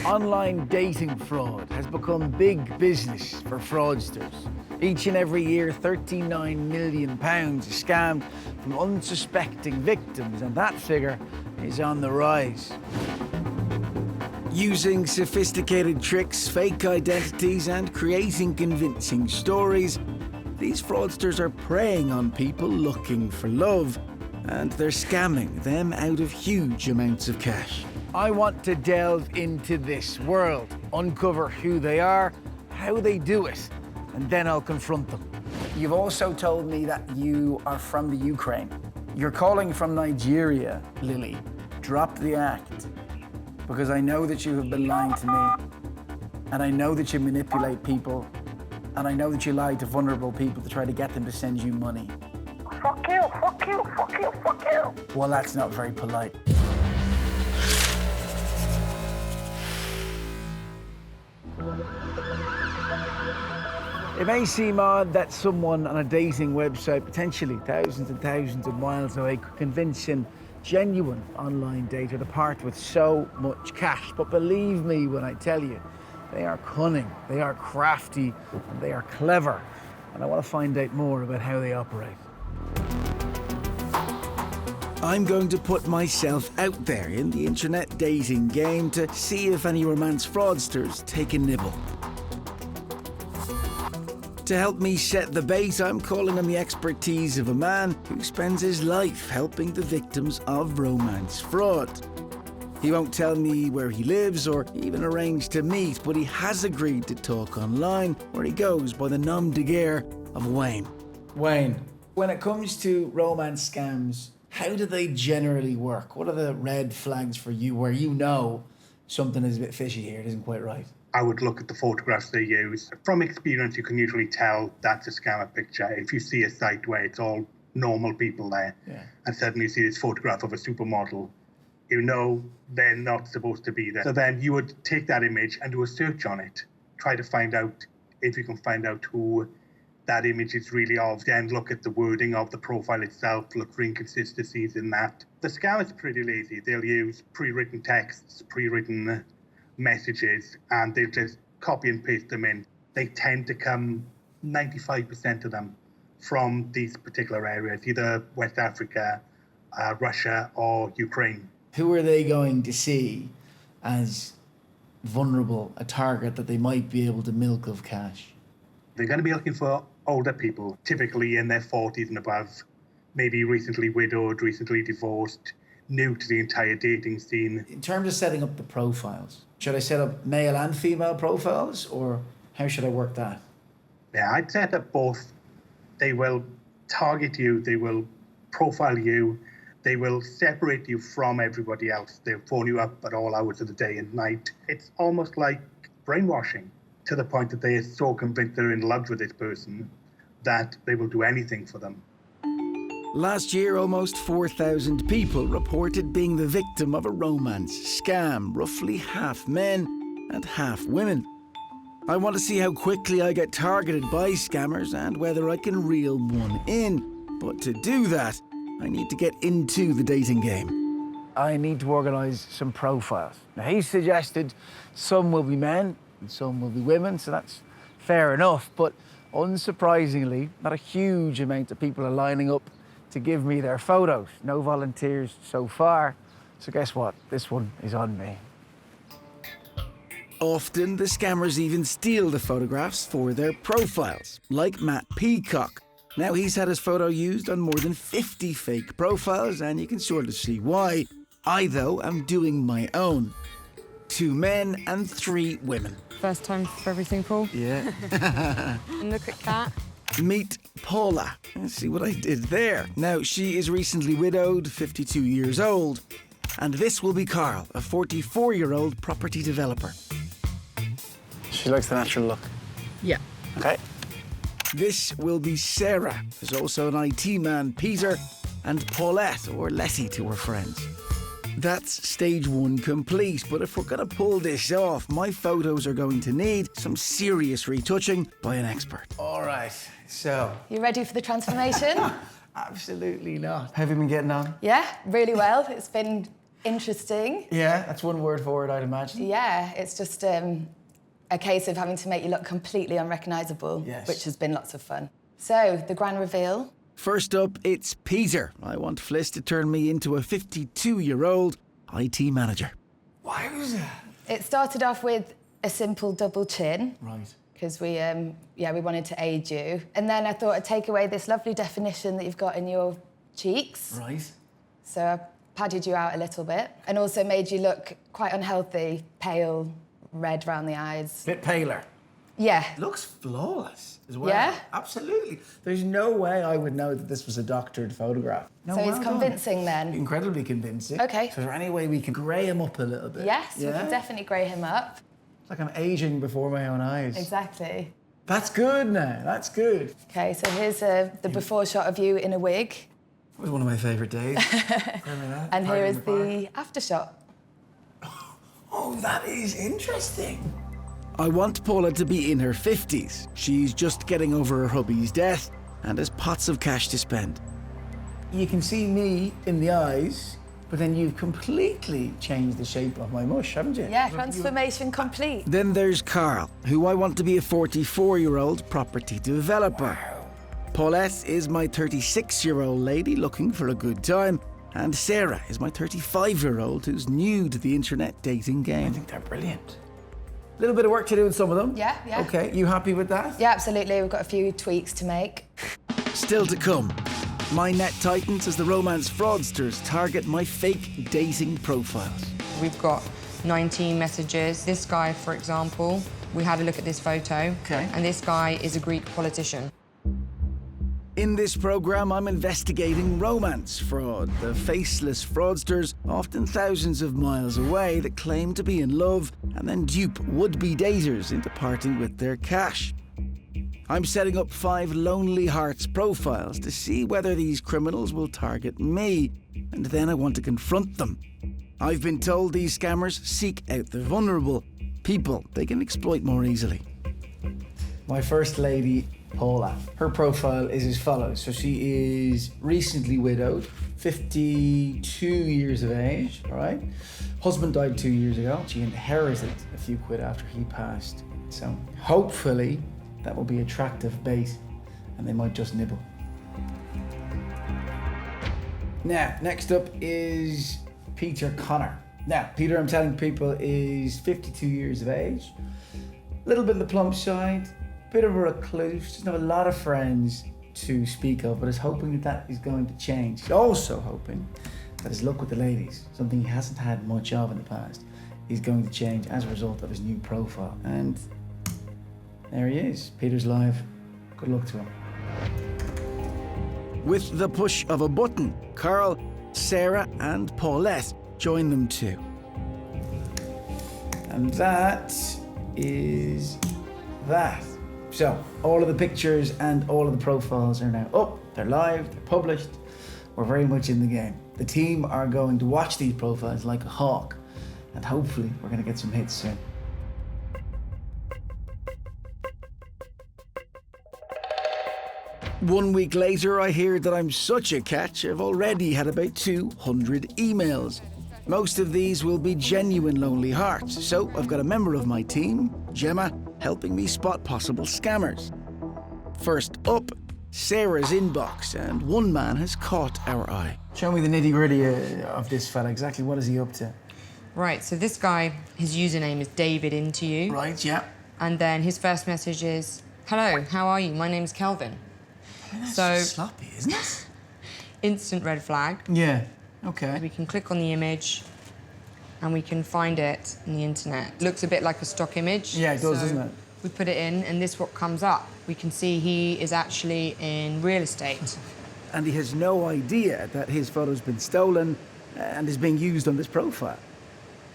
Online dating fraud has become big business for fraudsters. Each and every year, £39 million is scammed from unsuspecting victims, and that figure is on the rise. Using sophisticated tricks, fake identities, and creating convincing stories, these fraudsters are preying on people looking for love, and they're scamming them out of huge amounts of cash. I want to delve into this world, uncover who they are, how they do it, and then I'll confront them. You've also told me that you are from the Ukraine. You're calling from Nigeria, Lily. Drop the act, because I know that you have been lying to me, and I know that you manipulate people, and I know that you lie to vulnerable people to try to get them to send you money. Fuck you, fuck you, fuck you, fuck you. Well, that's not very polite. It may seem odd that someone on a dating website, potentially thousands and thousands of miles away, could convince a genuine online dater to part with so much cash. But believe me when I tell you, they are cunning, they are crafty, and they are clever. And I want to find out more about how they operate. I'm going to put myself out there in the internet dating game to see if any romance fraudsters take a nibble. To help me set the bait, I'm calling on the expertise of a man who spends his life helping the victims of romance fraud. He won't tell me where he lives or even arrange to meet, but he has agreed to talk online, where he goes by the nom de guerre of Wayne. Wayne, when it comes to romance scams, how do they generally work? What are the red flags for you where you know something is a bit fishy here, it isn't quite right? I would look at the photographs they use. From experience, you can usually tell that's a scammer picture. If you see a site where it's all normal people there, and suddenly you see this photograph of a supermodel, you know they're not supposed to be there. So then you would take that image and do a search on it. Try to find out if you can find out who that image is really of. Then look at the wording of the profile itself, look for inconsistencies in that. The scammers are pretty lazy. They'll use pre-written texts, pre-written messages, and they'll just copy and paste them in. They tend to come, 95% of them, from these particular areas, either West Africa, Russia, or Ukraine. Who are they going to see as vulnerable, a target that they might be able to milk of cash? They're going to be looking for older people, typically in their 40s and above, maybe recently widowed, recently divorced, new to the entire dating scene. In terms of setting up the profiles, should I set up male and female profiles, or how should I work that? Yeah, I'd set up both. They will target you, they will profile you, they will separate you from everybody else. They'll phone you up at all hours of the day and night. It's almost like brainwashing, to the point that they are so convinced they're in love with this person that they will do anything for them. Last year, almost 4,000 people reported being the victim of a romance scam, roughly half men and half women. I want to see how quickly I get targeted by scammers and whether I can reel one in. But to do that, I need to get into the dating game. I need to organise some profiles. Now, he suggested some will be men and some will be women, so that's fair enough. But unsurprisingly, not a huge amount of people are lining up to give me their photos. No volunteers so far. So guess what? This one is on me. Often, the scammers even steal the photographs for their profiles, like Matt Peacock. Now, he's had his photo used on more than 50 fake profiles, and you can sort of see why. I, though, am doing my own. 2 men and 3 women. First time for everything, Paul. Yeah. And look at that. Meet Paula. See what I did there. Now, she is recently widowed, 52 years old. And this will be Carl, a 44-year-old property developer. She likes the natural look. Yeah. Okay. This will be Sarah. There's also an IT man, Peter, and Paulette, or Letty to her friends. That's stage 1 complete, but if we're going to pull this off, my photos are going to need some serious retouching by an expert. All right, so... You ready for the transformation? Absolutely not. How have you been getting on? Yeah, really well. It's been interesting. Yeah, that's one word for it, I'd imagine. Yeah, it's just a case of having to make you look completely unrecognisable, Yes. which has been lots of fun. So, the grand reveal. First up, it's Peter. I want Fliss to turn me into a 52-year-old IT manager. Why was that? It started off with a simple double chin. Right. Because we wanted to aid you. And then I thought I'd take away this lovely definition that you've got in your cheeks. Right. So I padded you out a little bit and also made you look quite unhealthy, pale, red around the eyes. Bit paler. Yeah. Looks flawless as well. Yeah? Absolutely. There's no way I would know that this was a doctored photograph. No, So well it's done. convincing then? Incredibly convincing. Okay. So is there any way we can grey him up a little bit? Yes, we can definitely grey him up. It's like I'm aging before my own eyes. Exactly. That's good now. That's good. Okay, so here's the before shot of you in a wig. It was one of my favourite days. And here is the after shot. Oh, that is interesting. I want Paula to be in her 50s. She's just getting over her hubby's death and has pots of cash to spend. You can see me in the eyes, but then you've completely changed the shape of my mush, haven't you? Yeah, transformation complete. Then there's Carl, who I want to be a 44-year-old property developer. Paulette is my 36-year-old lady looking for a good time. And Sarah is my 35-year-old who's new to the internet dating game. I think they're brilliant. A little bit of work to do with some of them. Yeah, yeah. Okay, you happy with that? Yeah, absolutely. We've got a few tweaks to make. Still to come. My net tightens as the romance fraudsters target my fake dating profiles. We've got 19 messages. This guy, for example, we had a look at this photo. Okay. And this guy is a Greek politician. In this programme, I'm investigating romance fraud, the faceless fraudsters, often thousands of miles away, that claim to be in love and then dupe would-be daters into parting with their cash. I'm setting up 5 Lonely Hearts profiles to see whether these criminals will target me, and then I want to confront them. I've been told these scammers seek out the vulnerable, people they can exploit more easily. My first lady, Paula. Her profile is as follows. So she is recently widowed, 52 years of age, all right? Husband died 2 years ago. She inherited a few quid after he passed. So hopefully that will be attractive bait and they might just nibble. Now, next up is Peter Connor. Now, Peter, I'm telling people, is 52 years of age, a little bit on the plump side, bit of a recluse, doesn't have a lot of friends to speak of, but is hoping that is going to change. He's also hoping that his luck with the ladies, something he hasn't had much of in the past, is going to change as a result of his new profile. And there he is. Peter's live. Good luck to him. With the push of a button, Carl, Sarah and Paulette join them too. And that is that. So, all of the pictures and all of the profiles are now up, they're live, they're published. We're very much in the game. The team are going to watch these profiles like a hawk, and hopefully we're going to get some hits soon. One week later, I hear that I'm such a catch, I've already had about 200 emails. Most of these will be genuine Lonely Hearts, so I've got a member of my team, Gemma, helping me spot possible scammers. First up, Sarah's inbox, and one man has caught our eye. Show me the nitty-gritty of this fella. Exactly what is he up to? Right, so this guy, his username is David Into You. Right, yeah. And then his first message is, hello, how are you? My name's Kelvin. That's So- just sloppy, isn't it? Instant red flag. Yeah, okay. We can click on the image and we can find it on the internet. Looks a bit like a stock image. Yeah, it does, doesn't it? We put it in and this is what comes up. We can see he is actually in real estate. And he has no idea that his photo's been stolen and is being used on this profile.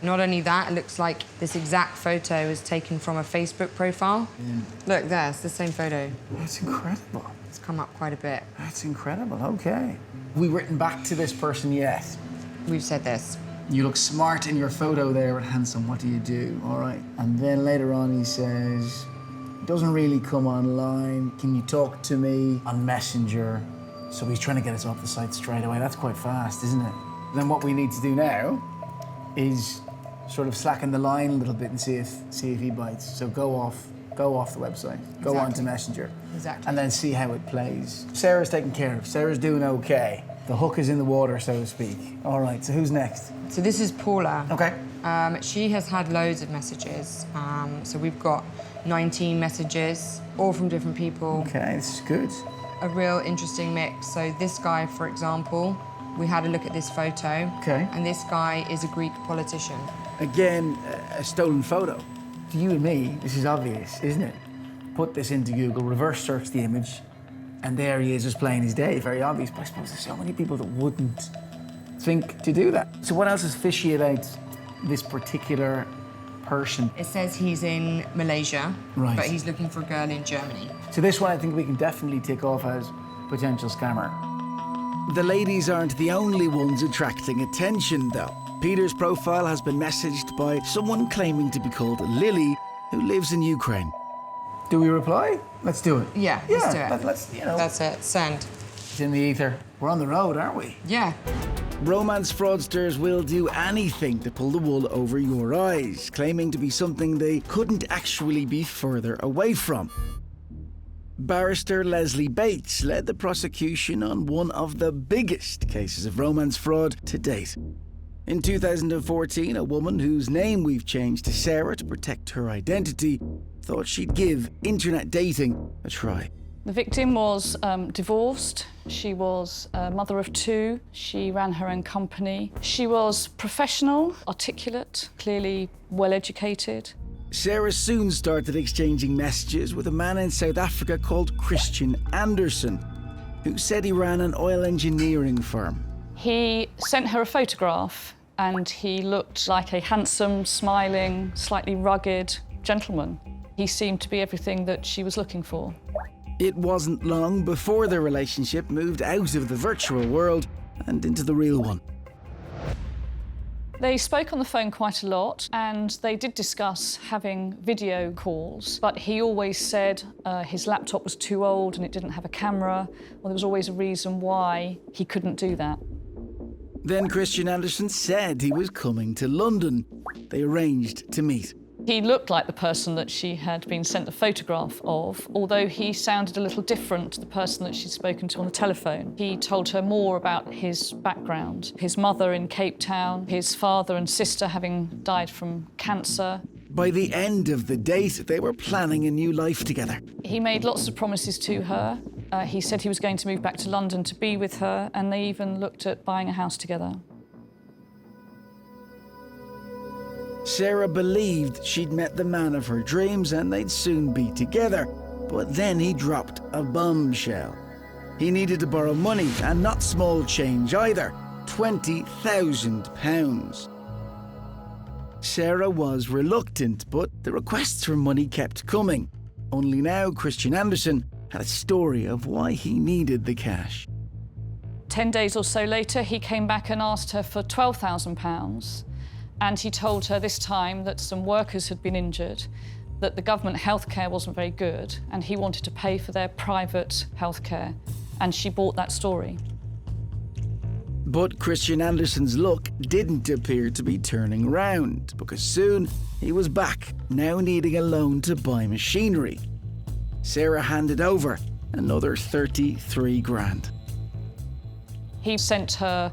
Not only that, it looks like this exact photo is taken from a Facebook profile. Look, there, it's the same photo. That's incredible. It's come up quite a bit. That's incredible, okay. We written back to this person yet? We've said this. You look smart in your photo there and handsome, what do you do? All right. And then later on he says, doesn't really come online. Can you talk to me on Messenger So he's trying to get us off the site straight away. That's quite fast, isn't it? Then what we need to do now is sort of slacken the line a little bit and see if he bites. So go off the website, go on to Messenger, and then see how it plays. Sarah's taken care of. Sarah's doing okay. The hook is in the water, so to speak. All right, so who's next? So this is Paula. Okay. She has had loads of messages. So we've got 19 messages, all from different people. Okay, this is good. A real interesting mix. So this guy, for example, we had a look at this photo. Okay. And this guy is a Greek politician. Again, a stolen photo. To you and me, this is obvious, isn't it? Put this into Google, reverse search the image, and there he is just playing his day. Very obvious, but I suppose there's so many people that wouldn't think to do that. So what else is fishy about this particular person? It says he's in Malaysia, Right. but he's looking for a girl in Germany. So this one I think we can definitely tick off as potential scammer. The ladies aren't the only ones attracting attention, though. Peter's profile has been messaged by someone claiming to be called Lily, who lives in Ukraine. Do we reply? Let's do it. Yeah, let's do it. Let's, That's it, send. It's in the ether. We're on the road, aren't we? Yeah. Romance fraudsters will do anything to pull the wool over your eyes, claiming to be something they couldn't actually be further away from. Barrister Leslie Bates led the prosecution on one of the biggest cases of romance fraud to date. In 2014, a woman whose name we've changed to Sarah to protect her identity thought she'd give internet dating a try. The victim was divorced. She was a mother of 2. She ran her own company. She was professional, articulate, clearly well-educated. Sarah soon started exchanging messages with a man in South Africa called Christian Anderson, who said he ran an oil engineering firm. He sent her a photograph and he looked like a handsome, smiling, slightly rugged gentleman. He seemed to be everything that she was looking for. It wasn't long before their relationship moved out of the virtual world and into the real one. They spoke on the phone quite a lot and they did discuss having video calls, but he always said his laptop was too old and it didn't have a camera, or there was always a reason why he couldn't do that. Then Christian Anderson said he was coming to London. They arranged to meet. He looked like the person that she had been sent the photograph of, although he sounded a little different to the person that she'd spoken to on the telephone. He told her more about his background, his mother in Cape Town, his father and sister having died from cancer. By the end of the date, they were planning a new life together. He made lots of promises to her. He said he was going to move back to London to be with her, and they even looked at buying a house together. Sarah believed she'd met the man of her dreams and they'd soon be together. But then he dropped a bombshell. He needed to borrow money, and not small change either, £20,000. Sarah was reluctant, but the requests for money kept coming. Only now Christian Anderson had a story of why he needed the cash. 10 days or so later, he came back and asked her for £12,000. And he told her this time that some workers had been injured, that the government healthcare wasn't very good, and he wanted to pay for their private healthcare. And she bought that story. But Christian Anderson's luck didn't appear to be turning round, because soon he was back, now needing a loan to buy machinery. Sarah handed over another 33 grand. He sent her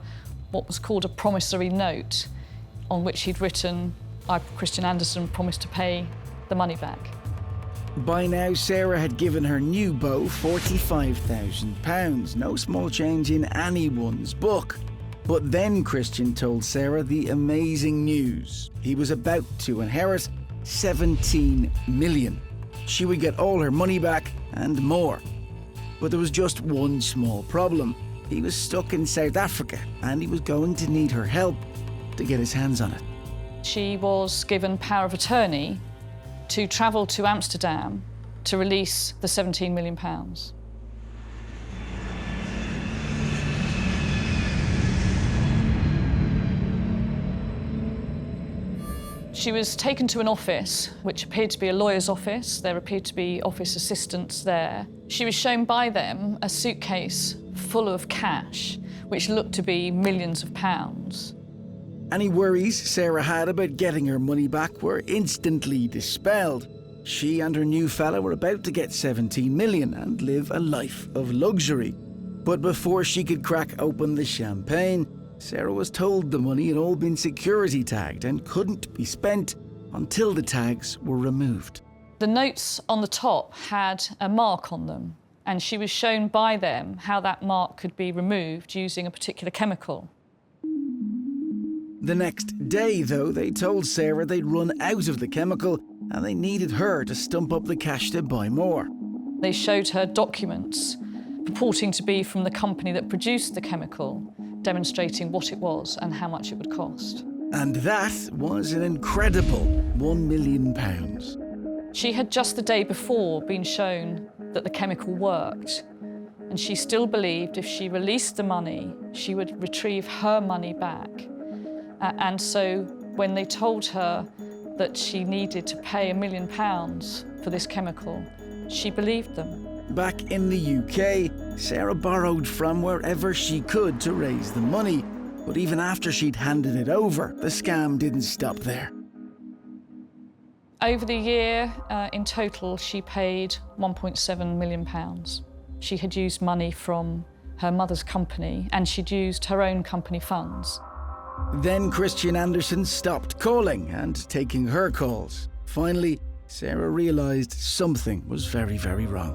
what was called a promissory note, on which he'd written, Christian Anderson promised to pay the money back. By now, Sarah had given her new beau £45,000, no small change in anyone's book. But then Christian told Sarah the amazing news. He was about to inherit 17 million. She would get all her money back and more. But there was just one small problem. He was stuck in South Africa and he was going to need her help to get his hands on it. She was given power of attorney to travel to Amsterdam to release the £17 million. She was taken to an office, which appeared to be a lawyer's office. There appeared to be office assistants there. She was shown by them a suitcase full of cash, which looked to be millions of pounds. Any worries Sarah had about getting her money back were instantly dispelled. She and her new fella were about to get 17 million and live a life of luxury. But before she could crack open the champagne, Sarah was told the money had all been security tagged and couldn't be spent until the tags were removed. The notes on the top had a mark on them, and she was shown by them how that mark could be removed using a particular chemical. The next day, though, they told Sarah they'd run out of the chemical and they needed her to stump up the cash to buy more. They showed her documents purporting to be from the company that produced the chemical, demonstrating what it was and how much it would cost. And that was an incredible £1 million. She had just the day before been shown that the chemical worked, and she still believed if she released the money, she would retrieve her money back. And so when they told her that she needed to pay £1 million for this chemical, she believed them. Back in the UK, Sarah borrowed from wherever she could to raise the money. But even after she'd handed it over, the scam didn't stop there. Over the year, in total, she paid £1.7 million. She had used money from her mother's company, and she'd used her own company funds. Then Christian Andersen stopped calling and taking her calls. Finally, Sarah realised something was very, very wrong.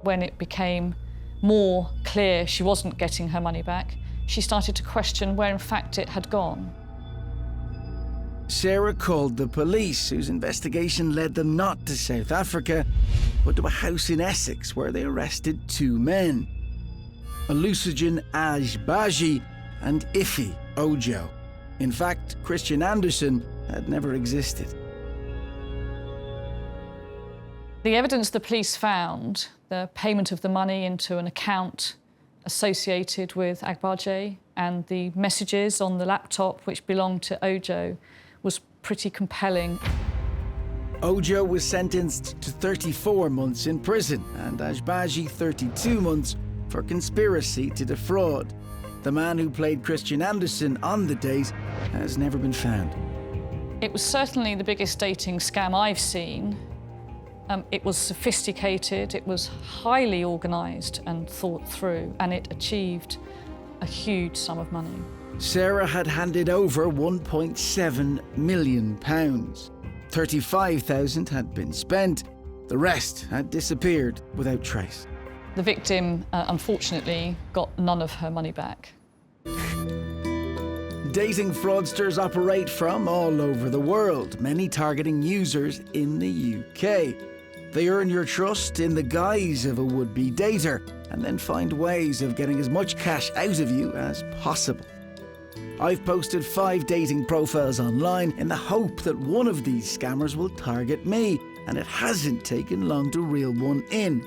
When it became more clear she wasn't getting her money back, she started to question where in fact it had gone. Sarah called the police, whose investigation led them not to South Africa, but to a house in Essex where they arrested two men, Olusegun Ajbaji and Ife Ojo. In fact, Christian Andersen had never existed. The evidence the police found, the payment of the money into an account associated with Agbaje and the messages on the laptop which belonged to Ojo, was pretty compelling. Ojo was sentenced to 34 months in prison and Ajbaji 32 months for conspiracy to defraud. The man who played Christian Andersen on the date has never been found. It was certainly the biggest dating scam I've seen. It was sophisticated, it was highly organised and thought through, and it achieved a huge sum of money. Sarah had handed over £1.7 million. 35,000 had been spent. The rest had disappeared without trace. The victim, unfortunately, got none of her money back. Dating fraudsters operate from all over the world, many targeting users in the UK. They earn your trust in the guise of a would-be dater and then find ways of getting as much cash out of you as possible. I've posted 5 dating profiles online in the hope that one of these scammers will target me, and it hasn't taken long to reel one in.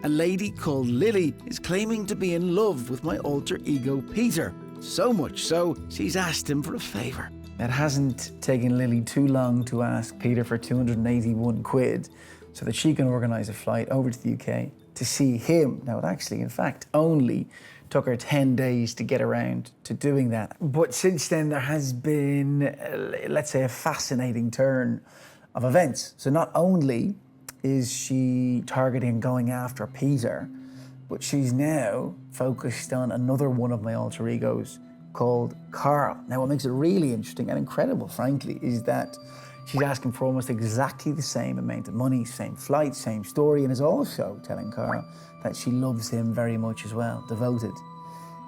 A lady called Lily is claiming to be in love with my alter ego Peter, so much so she's asked him for a favour. It hasn't taken Lily too long to ask Peter for 281 quid so that she can organise a flight over to the UK to see him. Now, it actually, in fact, only took her 10 days to get around to doing that. But since then, there has been, let's say, a fascinating turn of events. So not only is she targeting going after Peter, but she's now focused on another one of my alter egos called Carl. Now, what makes it really interesting and incredible, frankly, is that she's asking for almost exactly the same amount of money, same flight, same story, and is also telling Carl that she loves him very much as well, devoted.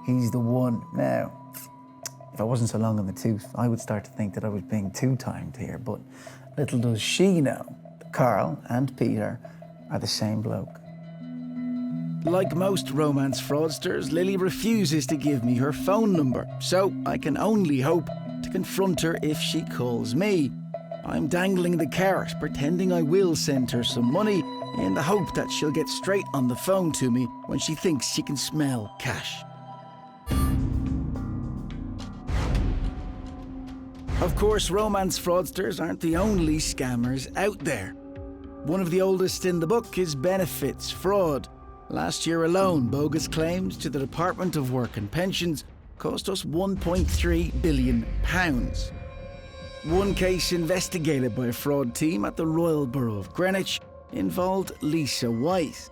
He's the one. Now, if I wasn't so long in the tooth, I would start to think that I was being two-timed here, but little does she know that Carl and Peter are the same bloke. Like most romance fraudsters, Lily refuses to give me her phone number, so I can only hope to confront her if she calls me. I'm dangling the carrot, pretending I will send her some money in the hope that she'll get straight on the phone to me when she thinks she can smell cash. Of course, romance fraudsters aren't the only scammers out there. One of the oldest in the book is benefits fraud. Last year alone, bogus claims to the Department of Work and Pensions cost us £1.3 billion. One case investigated by a fraud team at the Royal Borough of Greenwich involved Lisa White.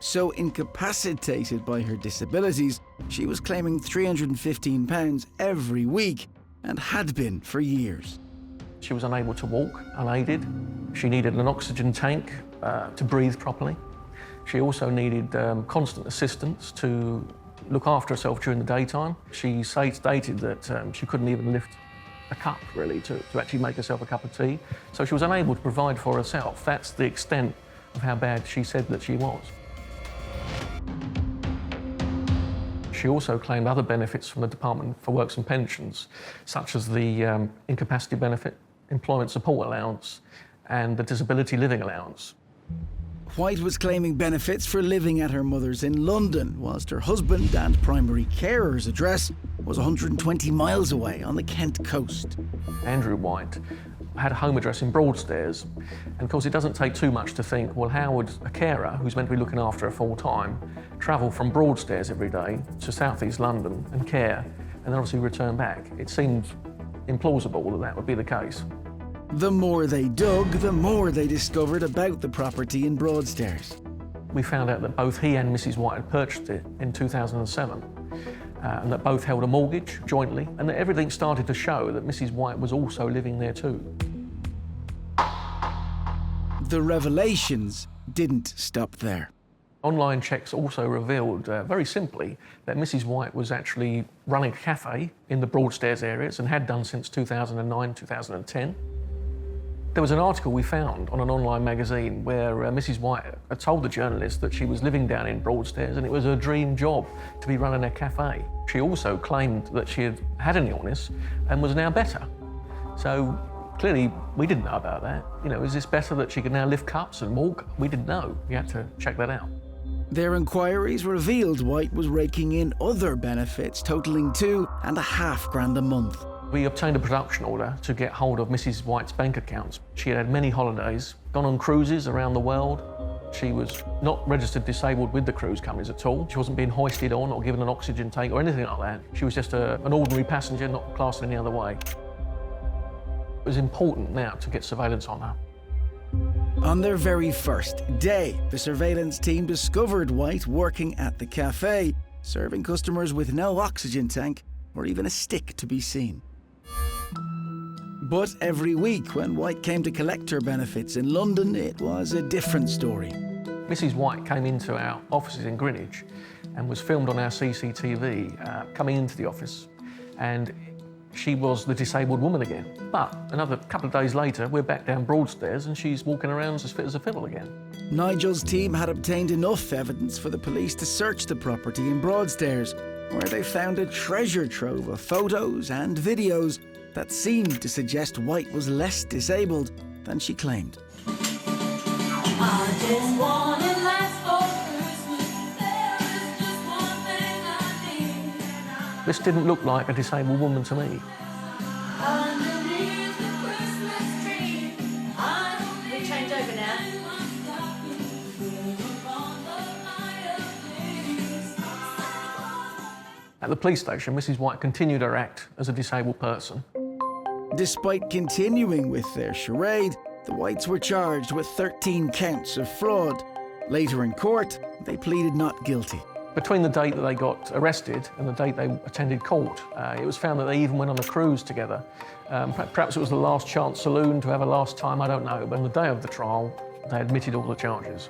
So incapacitated by her disabilities, she was claiming £315 every week and had been for years. She was unable to walk, unaided. She needed an oxygen tank to breathe properly. She also needed constant assistance to look after herself during the daytime. She stated that she couldn't even lift a cup, really, to actually make herself a cup of tea. So she was unable to provide for herself. That's the extent of how bad she said that she was. She also claimed other benefits from the Department for Works and Pensions, such as the incapacity benefit, employment support allowance, and the disability living allowance. White was claiming benefits for living at her mother's in London, whilst her husband and primary carer's address was 120 miles away on the Kent coast. Andrew White had a home address in Broadstairs, and of course it doesn't take too much to think, well, how would a carer who's meant to be looking after her full time travel from Broadstairs every day to South East London and care, and then obviously return back? It seemed implausible that that would be the case. The more they dug, the more they discovered about the property in Broadstairs. We found out that both he and Mrs. White had purchased it in 2007, and that both held a mortgage jointly, and that everything started to show that Mrs. White was also living there too. The revelations didn't stop there. Online checks also revealed, very simply, that Mrs. White was actually running a cafe in the Broadstairs areas and had done since 2009, 2010. There was an article we found on an online magazine where Mrs. White had told the journalist that she was living down in Broadstairs and it was her dream job to be running a cafe. She also claimed that she had had an illness and was now better. So clearly we didn't know about that. You know, is this better that she could now lift cups and walk? We didn't know. We had to check that out. Their inquiries revealed White was raking in other benefits totalling £2.5 grand a month. We obtained a production order to get hold of Mrs. White's bank accounts. She had had many holidays, gone on cruises around the world. She was not registered disabled with the cruise companies at all. She wasn't being hoisted on or given an oxygen tank or anything like that. She was just an ordinary passenger, not classed any other way. It was important now to get surveillance on her. On their very first day, the surveillance team discovered White working at the cafe, serving customers with no oxygen tank or even a stick to be seen. But every week when White came to collect her benefits in London, it was a different story. Mrs. White came into our offices in Greenwich and was filmed on our CCTV coming into the office, and she was the disabled woman again. But another couple of days later, we're back down Broadstairs and she's walking around as fit as a fiddle again. Nigel's team had obtained enough evidence for the police to search the property in Broadstairs, where they found a treasure trove of photos and videos that seemed to suggest White was less disabled than she claimed. I just want it last for Christmas. There is just one thing I need. This didn't look like a disabled woman to me. Underneath the Christmas tree, I don't need Change over now. At the police station, Mrs. White continued her act as a disabled person. Despite continuing with their charade, the Whites were charged with 13 counts of fraud. Later in court, they pleaded not guilty. Between the date that they got arrested and the date they attended court, it was found that they even went on a cruise together. Perhaps it was the last chance saloon to have a last time, I don't know, but on the day of the trial, they admitted all the charges.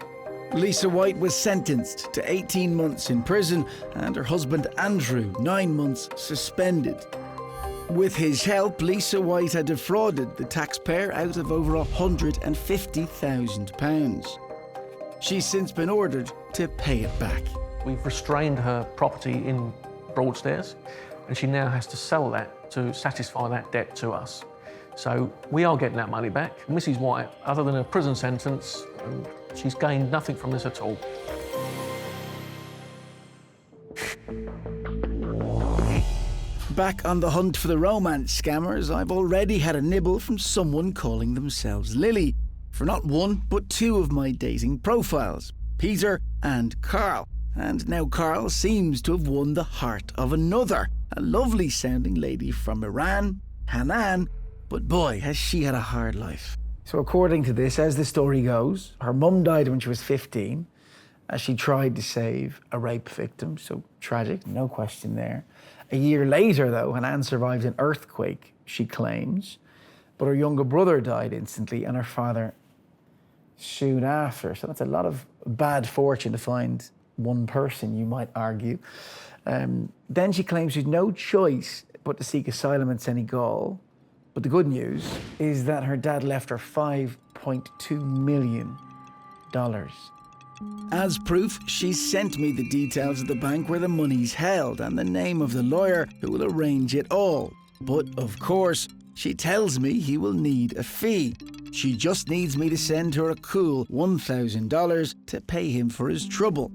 Lisa White was sentenced to 18 months in prison and her husband Andrew 9 months suspended. With his help, Lisa White had defrauded the taxpayer out of over £150,000. She's since been ordered to pay it back. We've restrained her property in Broadstairs, and she now has to sell that to satisfy that debt to us. So we are getting that money back. Mrs. White, other than a prison sentence, she's gained nothing from this at all. Back on the hunt for the romance scammers, I've already had a nibble from someone calling themselves Lily for not one, but two of my dating profiles. Peter and Carl. And now Carl seems to have won the heart of another, a lovely sounding lady from Iran, Hanan, but boy, has she had a hard life. So according to this, as the story goes, her mum died when she was 15 as she tried to save a rape victim, so tragic, no question there. A year later though, Hanan survived an earthquake, she claims, but her younger brother died instantly and her father soon after. So that's a lot of bad fortune to find one person, you might argue. Then she claims she's no choice but to seek asylum in Senegal. But the good news is that her dad left her $5.2 million. As proof, she sent me the details of the bank where the money's held and the name of the lawyer who will arrange it all. But of course, she tells me he will need a fee. She just needs me to send her a cool $1,000 to pay him for his trouble.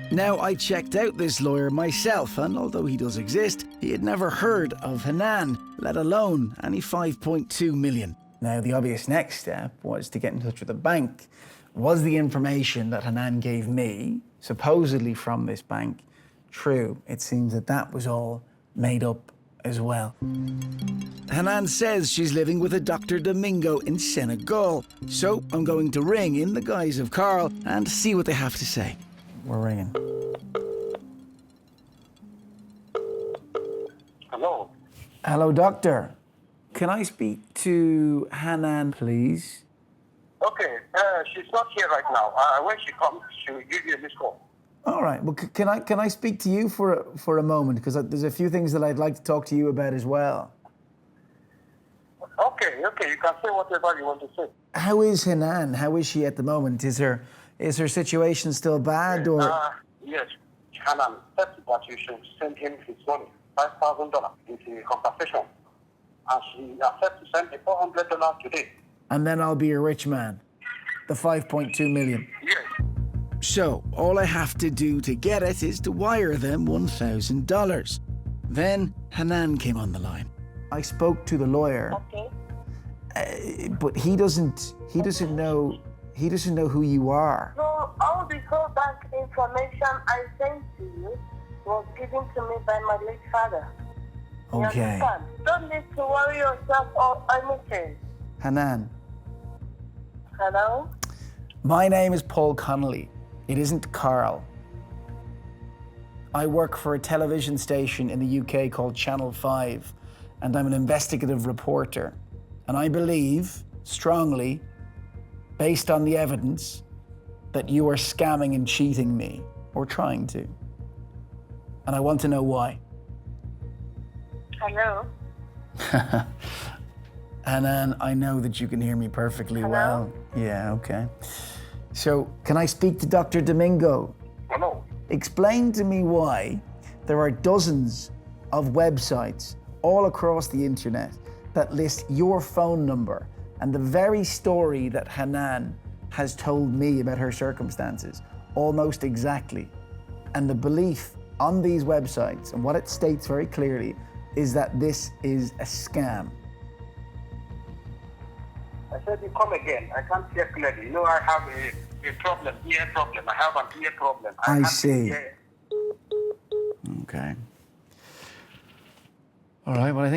Now, I checked out this lawyer myself, and although he does exist, he had never heard of Hanan, let alone any 5.2 million. Now, the obvious next step was to get in touch with the bank. Was the information that Hanan gave me, supposedly from this bank, true? It seems that that was all made up as well. Hanan says she's living with a Dr. Domingo in Senegal, so I'm going to ring in the guise of Carl and see what they have to say. We're ringing. Hello. Hello, doctor. Can I speak to Hanan, please? Okay, she's not here right now. When she comes, she will give you a missed call. All right. Well, can I speak to you for a moment? Because there's a few things that I'd like to talk to you about as well. Okay, you can say whatever you want to say. How is Hanan? How is she at the moment? Is her situation still bad, or? Yes, Hanan said that you should send him his money, $5,000 into compensation. And she accepted to send the $400 today. And then I'll be a rich man. The 5.2 million. Yes. So, all I have to do to get it is to wire them $1,000. Then Hanan came on the line. I spoke to the lawyer. Okay. But he doesn't know who you are. So all the whole bank information I sent to you was given to me by my late father. You Okay. understand? Don't need to worry yourself or anything. Hanan, Hello? my name is Paul Connolly. It isn't Carl. I work for a television station in the UK called Channel 5, and I'm an investigative reporter. And I believe, strongly, based on the evidence, that you are scamming and cheating me, or trying to. And I want to know why. Hello? Hanan, I know that you can hear me perfectly Hello? well. Yeah, okay. So, can I speak to Dr. Domingo? Hello? Explain to me why there are dozens of websites all across the internet that list your phone number and the very story that Hanan has told me about her circumstances, almost exactly. And the belief on these websites, and what it states very clearly, is that this is a scam. I said you come again. I can't hear clearly. You know I have a problem, ear problem. I have an ear problem. I can't see. hear. Okay. All right, well,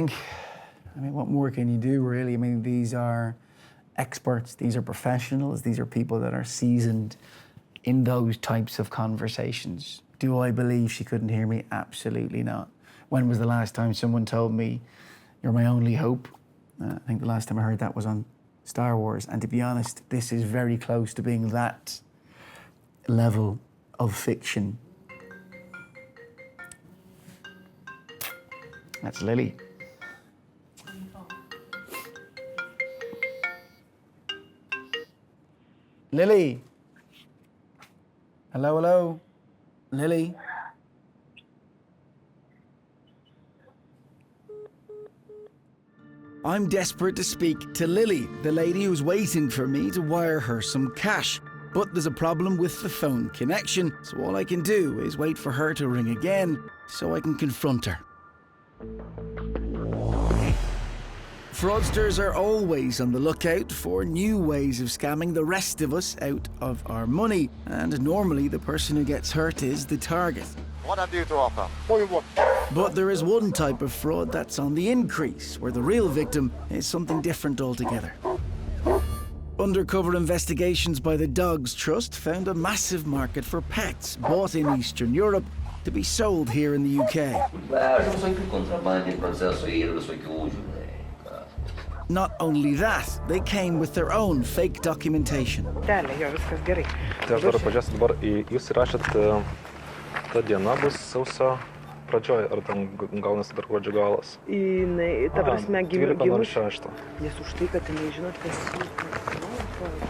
what more can you do, really? I mean, these are experts, these are professionals, these are people that are seasoned in those types of conversations. Do I believe she couldn't hear me? Absolutely not. When was the last time someone told me, you're my only hope? I think the last time I heard that was on Star Wars. And to be honest, this is very close to being that level of fiction. That's Lily. Lily. Hello, hello. Lily. I'm desperate to speak to Lily, the lady who's waiting for me to wire her some cash. But there's a problem with the phone connection, so all I can do is wait for her to ring again so I can confront her. Fraudsters are always on the lookout for new ways of scamming the rest of us out of our money, and normally the person who gets hurt is the target. What have you to offer? But there is one type of fraud that's on the increase, where the real victim is something different altogether. Undercover investigations by the Dogs Trust found a massive market for pets bought in Eastern Europe to be sold here in the UK. Not only that, they came with their own fake documentation. Aš dar pažiūrėsiu dabar, jūs įrašėt, ta diena bus sausio pradžioj, ar ten gaunasi dar gruodžio galas? Ta prasme, gimus. 12.06. Nes už tai, kad jinai žinot, kas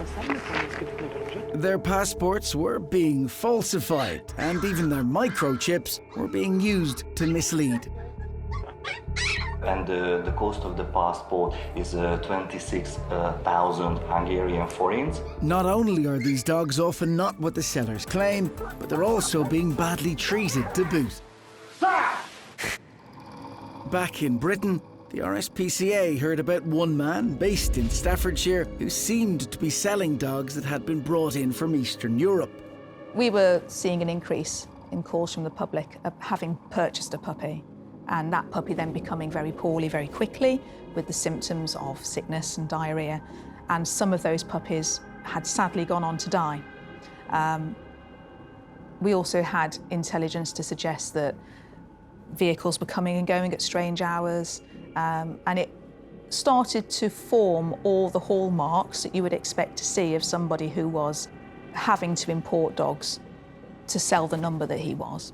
pasaulyje, kaip nepravažiuoti. Their passports were being falsified, and even their microchips were being used to mislead. And the cost of the passport is 26,000 Hungarian forints. Not only are these dogs often not what the sellers claim, but they're also being badly treated to boot. Back in Britain, the RSPCA heard about one man based in Staffordshire who seemed to be selling dogs that had been brought in from Eastern Europe. We were seeing an increase in calls from the public of having purchased a puppy, and that puppy then becoming very poorly very quickly with the symptoms of sickness and diarrhoea, and some of those puppies had sadly gone on to die. We also had intelligence to suggest that vehicles were coming and going at strange hours, and it started to form all the hallmarks that you would expect to see of somebody who was having to import dogs to sell the number that he was.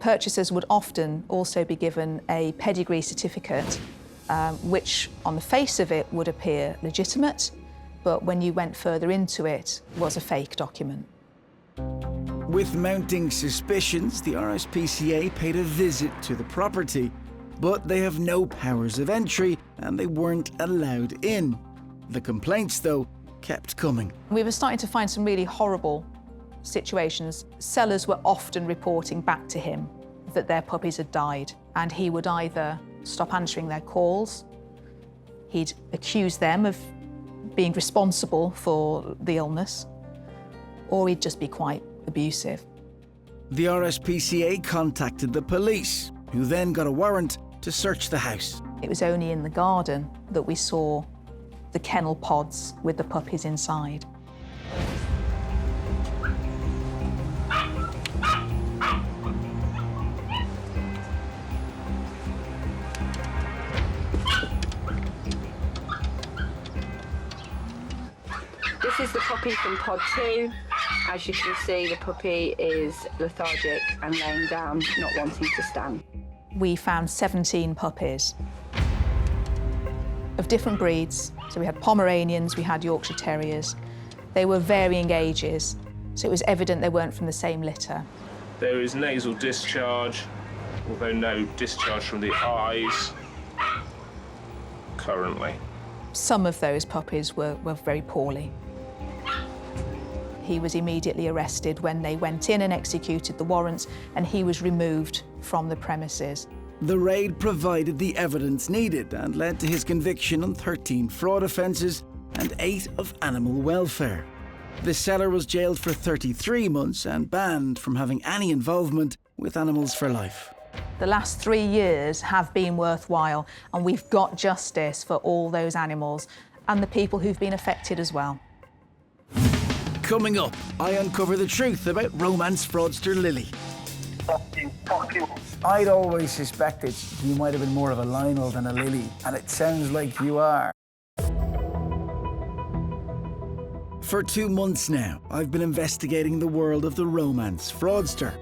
Purchasers would often also be given a pedigree certificate, which on the face of it would appear legitimate, but when you went further into it, was a fake document. With mounting suspicions, the RSPCA paid a visit to the property, but they have no powers of entry and they weren't allowed in. The complaints, though, kept coming. We were starting to find some really horrible situations. Sellers were often reporting back to him that their puppies had died, and he would either stop answering their calls, he'd accuse them of being responsible for the illness, or he'd just be quite abusive. The RSPCA contacted the police, who then got a warrant to search the house. It was only in the garden that we saw the kennel pods with the puppies inside. This is the puppy from pod 2. As you can see, the puppy is lethargic and laying down, not wanting to stand. We found 17 puppies of different breeds. So we had Pomeranians, we had Yorkshire Terriers. They were varying ages, so it was evident they weren't from the same litter. There is nasal discharge, although no discharge from the eyes currently. Some of those puppies were very poorly. He was immediately arrested when they went in and executed the warrants, and he was removed from the premises. The raid provided the evidence needed and led to his conviction on 13 fraud offences and 8 of animal welfare. The seller was jailed for 33 months and banned from having any involvement with animals for life. The last 3 years have been worthwhile, and we've got justice for all those animals and the people who've been affected as well. Coming up, I uncover the truth about romance fraudster Lily. I'd always suspected you might have been more of a Lionel than a Lily, and it sounds like you are. For 2 months now, I've been investigating the world of the romance fraudster.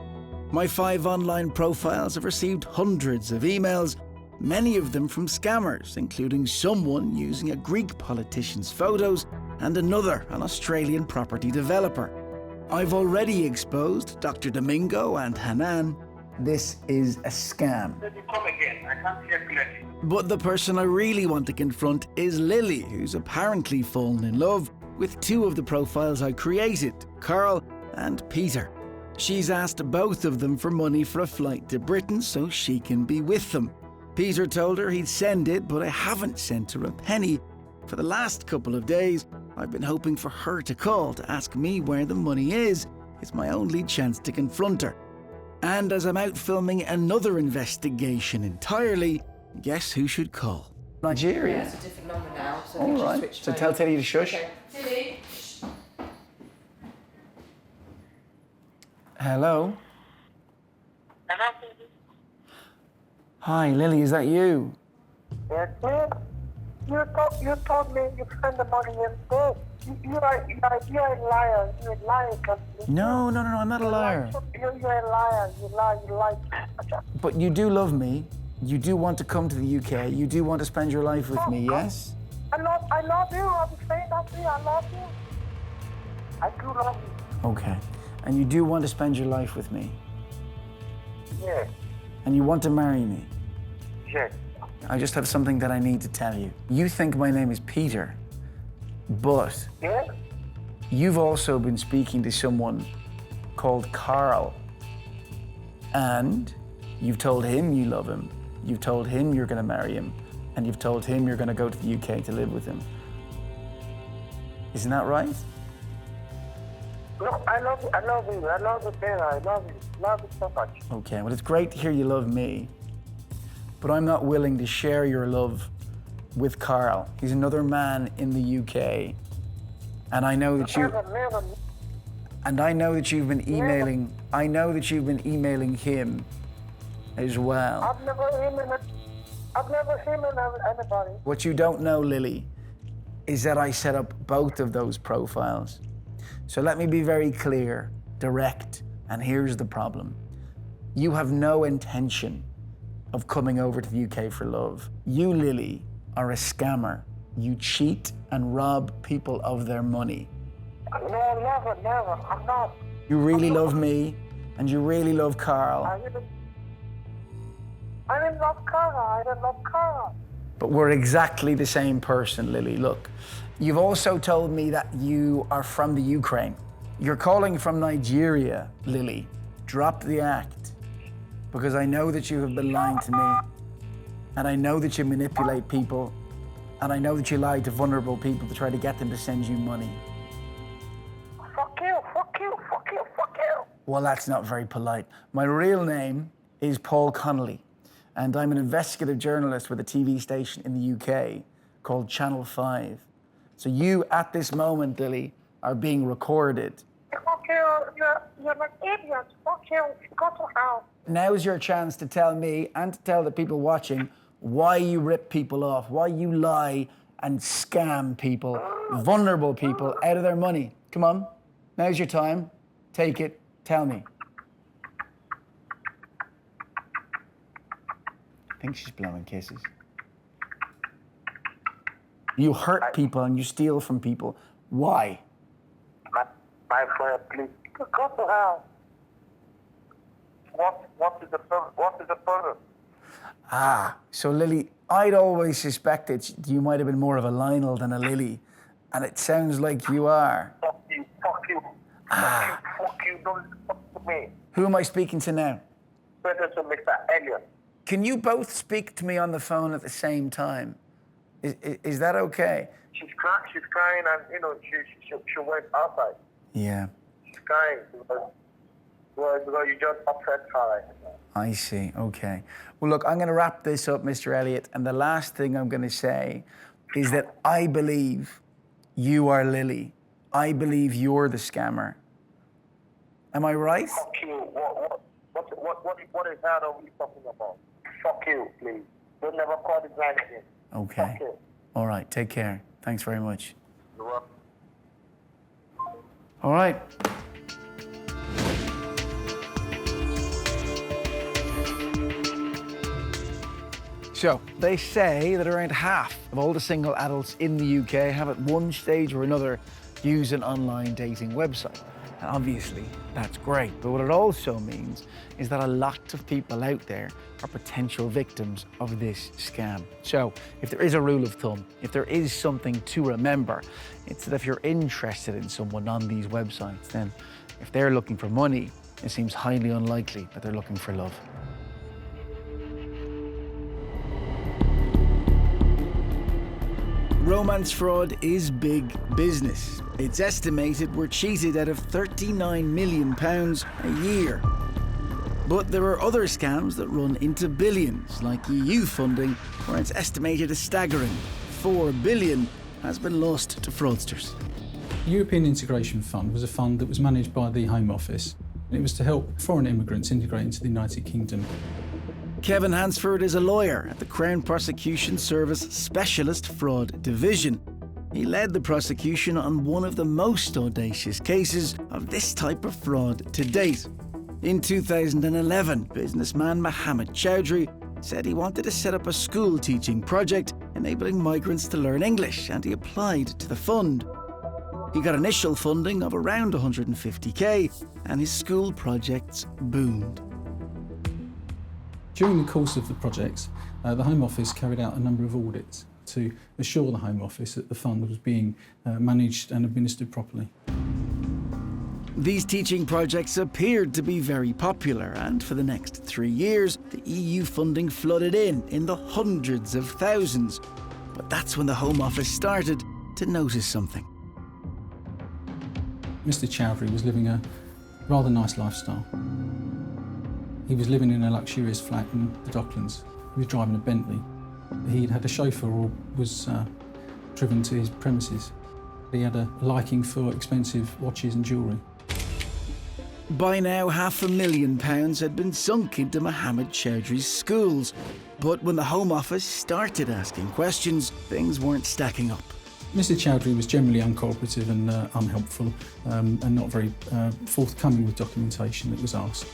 My 5 online profiles have received hundreds of emails, many of them from scammers, including someone using a Greek politician's photos and another an Australian property developer. I've already exposed Dr. Domingo and Hanan. This is a scam. Come again. I can't hear clearly. But the person I really want to confront is Lily, who's apparently fallen in love with 2 of the profiles I created, Carl and Peter. She's asked both of them for money for a flight to Britain so she can be with them. Peter told her he'd send it, but I haven't sent her a penny. For the last couple of days, I've been hoping for her to call to ask me where the money is. It's my only chance to confront her. And as I'm out filming another investigation entirely, guess who should call? Nigeria. Yeah, it's a different number now. So All right. So tell Teddy to shush. Okay. Tilly. Hello. Hi, Lily, is that you? Yes, ma'am. You told me you spent the money yesterday. You're a liar. You're a liar, company. No, I'm not a liar. You're a liar. You lie. But you do love me. You do want to come to the UK. You do want to spend your life with me, yes? I love you. I'm saying that to you. I love you. I do love you. Okay. And you do want to spend your life with me? Yes. And you want to marry me? Yes. I just have something that I need to tell you. You think my name is Peter, but yes? You've also been speaking to someone called Carl. And you've told him you love him. You've told him you're going to marry him. And you've told him you're going to go to the UK to live with him. Isn't that right? No, I love you. I love you. I love you, Peter. I love you. Love you so much. Okay, well, it's great to hear you love me. But I'm not willing to share your love with Carl. He's another man in the UK. And I know that you... Never. And I know that you've been emailing... I know that you've been emailing him as well. I've never emailed anybody. What you don't know, Lily, is that I set up both of those profiles. So let me be very clear, direct, and here's the problem. You have no intention of coming over to the UK for love. You, Lily, are a scammer. You cheat and rob people of their money. No, never. I'm not. You really love me, and you really love Carl. I didn't love Carl. But we're exactly the same person, Lily. Look, you've also told me that you are from the Ukraine. You're calling from Nigeria, Lily. Drop the act. Because I know that you have been lying to me. And I know that you manipulate people. And I know that you lie to vulnerable people to try to get them to send you money. Fuck you. Well, that's not very polite. My real name is Paul Connolly. And I'm an investigative journalist with a TV station in the UK called Channel 5. So you, at this moment, Lily, are being recorded. Fuck you. You're an idiot. Fuck you. Go to hell. Now's your chance to tell me and to tell the people watching why you rip people off, why you lie and scam people, vulnerable people, out of their money. Come on. Now's your time. Take it. Tell me. I think she's blowing kisses. You hurt people and you steal from people. Why? My friend, please. Go to hell. What is the problem? Ah, so Lily, I'd always suspected you might have been more of a Lionel than a Lily. And it sounds like you are. Fuck you. Ah. Fuck you. Don't talk to me. Who am I speaking to now? Better to Mr. Elliot. Can you both speak to me on the phone at the same time? Is that okay? She's crying and, she went outside. Yeah. She's crying because you just upset her. I see, okay. Well, look, I'm going to wrap this up, Mr. Elliott, and the last thing I'm going to say is that I believe you are Lily. I believe you're the scammer. Am I right? Fuck you. What is that are we talking about? Fuck you, please. Don't never call this line again. Okay. Fuck you. All right, take care. Thanks very much. You're welcome. All right. So, they say that around half of all the single adults in the UK have at one stage or another used an online dating website. And obviously, that's great. But what it also means is that a lot of people out there are potential victims of this scam. So, if there is a rule of thumb, if there is something to remember, it's that if you're interested in someone on these websites, then if they're looking for money, it seems highly unlikely that they're looking for love. Romance fraud is big business. It's estimated we're cheated out of £39 million a year. But there are other scams that run into billions, like EU funding, where it's estimated a staggering £4 billion has been lost to fraudsters. The European Integration Fund was a fund that was managed by the Home Office. It was to help foreign immigrants integrate into the United Kingdom. Kevin Hansford is a lawyer at the Crown Prosecution Service Specialist Fraud Division. He led the prosecution on one of the most audacious cases of this type of fraud to date. In 2011, businessman Mohammed Chowdhury said he wanted to set up a school teaching project enabling migrants to learn English, and he applied to the fund. He got initial funding of around 150k, and his school projects boomed. During the course of the projects, the Home Office carried out a number of audits to assure the Home Office that the fund was being managed and administered properly. These teaching projects appeared to be very popular, and for the next 3 years, the EU funding flooded in the hundreds of thousands. But that's when the Home Office started to notice something. Mr. Chowdhury was living a rather nice lifestyle. He was living in a luxurious flat in the Docklands. He was driving a Bentley. He'd had a chauffeur or was driven to his premises. He had a liking for expensive watches and jewellery. By now, £500,000 had been sunk into Mohammed Chowdhury's schools. But when the Home Office started asking questions, things weren't stacking up. Mr. Chowdhury was generally uncooperative and unhelpful, and not very forthcoming with documentation that was asked.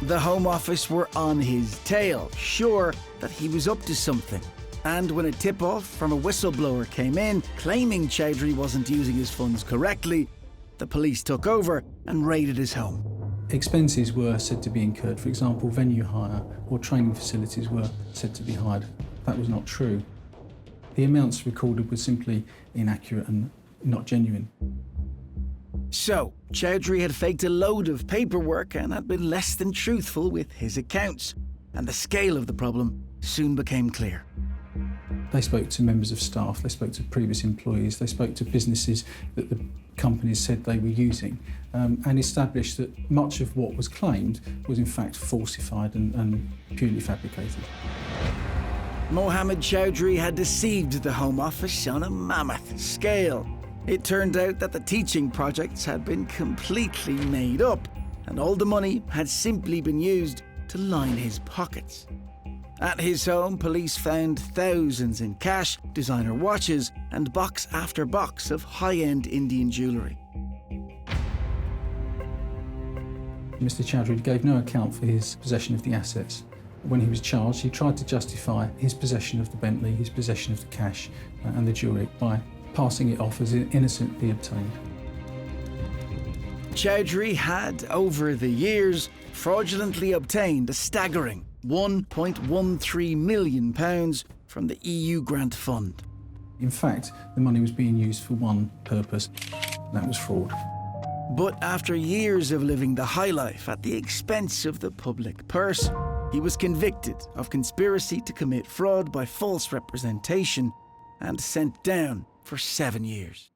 The Home Office were on his tail, sure that he was up to something. And when a tip-off from a whistleblower came in, claiming Chowdhury wasn't using his funds correctly, the police took over and raided his home. Expenses were said to be incurred. For example, venue hire or training facilities were said to be hired. That was not true. The amounts recorded were simply inaccurate and not genuine. So, Chowdhury had faked a load of paperwork and had been less than truthful with his accounts. And the scale of the problem soon became clear. They spoke to members of staff, they spoke to previous employees, they spoke to businesses that the companies said they were using, and established that much of what was claimed was in fact falsified and purely fabricated. Mohammed Chowdhury had deceived the Home Office on a mammoth scale. It turned out that the teaching projects had been completely made up, and all the money had simply been used to line his pockets. At his home, police found thousands in cash, designer watches, and box after box of high-end Indian jewellery. Mr. Chowdhury gave no account for his possession of the assets. When he was charged, he tried to justify his possession of the Bentley, his possession of the cash and the jewellery by passing it off as innocently obtained. Chowdhury had, over the years, fraudulently obtained a staggering £1.13 million from the EU grant fund. In fact, the money was being used for one purpose, and that was fraud. But after years of living the high life at the expense of the public purse, he was convicted of conspiracy to commit fraud by false representation and sent down for 7 years.